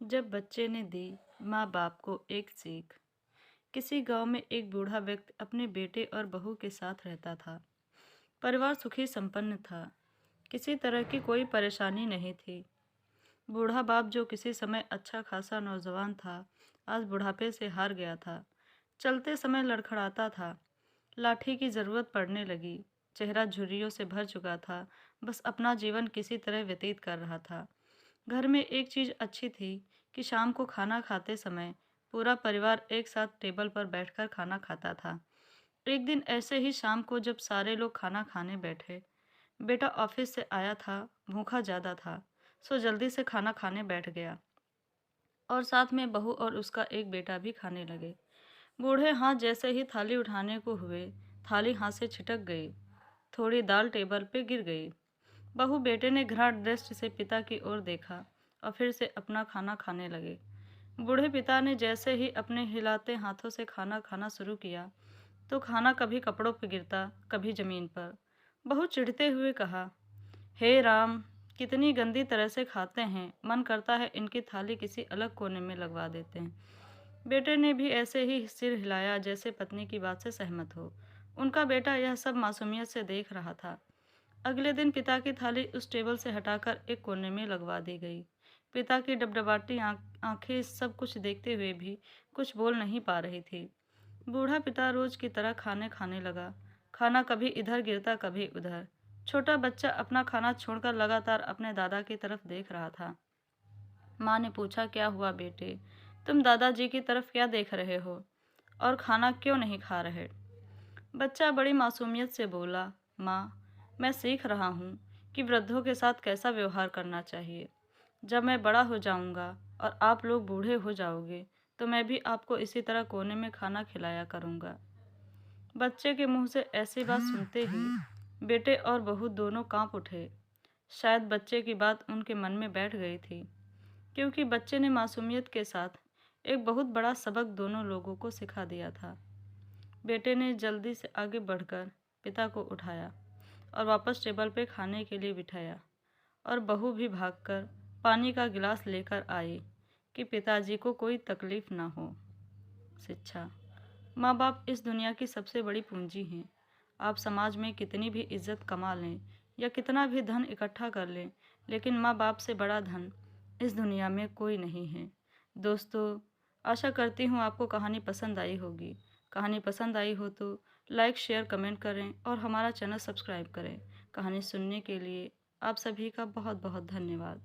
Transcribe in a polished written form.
जब बच्चे ने दी माँ बाप को एक सीख। किसी गांव में एक बूढ़ा व्यक्ति अपने बेटे और बहू के साथ रहता था। परिवार सुखी संपन्न था। किसी तरह की कोई परेशानी नहीं थी। बूढ़ा बाप जो किसी समय अच्छा खासा नौजवान था, आज बुढ़ापे से हार गया था। चलते समय लड़खड़ाता था। लाठी की जरूरत पड़ने लगी। चेहरा झुर्रियों से भर चुका था। बस अपना जीवन किसी तरह व्यतीत कर रहा था। घर में एक चीज अच्छी थी कि शाम को खाना खाते समय पूरा परिवार एक साथ टेबल पर बैठकर खाना खाता था। एक दिन ऐसे ही शाम को जब सारे लोग खाना खाने बैठे, बेटा ऑफिस से आया था, भूखा ज्यादा था, सो जल्दी से खाना खाने बैठ गया और साथ में बहू और उसका एक बेटा भी खाने लगे। बूढ़े हाथ जैसे ही थाली उठाने को हुए, थाली हाथ से छिटक गई। थोड़ी दाल टेबल पे गिर गई। बहू बेटे ने घृणा दृष्टि से पिता की ओर देखा और फिर से अपना खाना खाने लगे। बूढ़े पिता ने जैसे ही अपने हिलाते हाथों से खाना खाना शुरू किया तो खाना कभी कपड़ों पर गिरता, कभी जमीन पर। बहू चिढ़ते हुए कहा, हे राम, कितनी गंदी तरह से खाते हैं, मन करता है इनकी थाली किसी अलग कोने में लगवा देते हैं। बेटे ने भी ऐसे ही सिर हिलाया जैसे पत्नी की बात से सहमत हो। उनका बेटा यह सब मासूमियत से देख रहा था। अगले दिन पिता की थाली उस टेबल से हटाकर एक कोने में लगवा दी गई। पिता की डबडबाती आंखें सब कुछ देखते हुए भी कुछ बोल नहीं पा रही थी। बूढ़ा पिता रोज की तरह खाने खाने लगा। खाना कभी इधर गिरता, कभी उधर। छोटा बच्चा अपना खाना छोड़कर लगातार अपने दादा की तरफ देख रहा था। माँ ने पूछा, क्या हुआ बेटे, तुम दादाजी की तरफ क्या देख रहे हो और खाना क्यों नहीं खा रहे? बच्चा बड़ी मासूमियत से बोला, माँ, मैं सीख रहा हूँ कि वृद्धों के साथ कैसा व्यवहार करना चाहिए। जब मैं बड़ा हो जाऊँगा और आप लोग बूढ़े हो जाओगे तो मैं भी आपको इसी तरह कोने में खाना खिलाया करूँगा। बच्चे के मुंह से ऐसी बात सुनते ही बेटे और बहू दोनों कांप उठे। शायद बच्चे की बात उनके मन में बैठ गई थी, क्योंकि बच्चे ने मासूमियत के साथ एक बहुत बड़ा सबक दोनों लोगों को सिखा दिया था। बेटे ने जल्दी से आगे बढ़कर पिता को उठाया और वापस टेबल पे खाने के लिए बिठाया, और बहू भी भागकर पानी का गिलास लेकर आई कि पिताजी को कोई तकलीफ ना हो। शिक्षा। माँ बाप इस दुनिया की सबसे बड़ी पूंजी हैं। आप समाज में कितनी भी इज्जत कमा लें या कितना भी धन इकट्ठा कर लें, लेकिन माँ बाप से बड़ा धन इस दुनिया में कोई नहीं है। दोस्तों, आशा करती हूँ आपको कहानी पसंद आई होगी। कहानी पसंद आई हो तो लाइक, शेयर, कमेंट करें और हमारा चैनल सब्सक्राइब करें। कहानी सुनने के लिए आप सभी का बहुत बहुत धन्यवाद।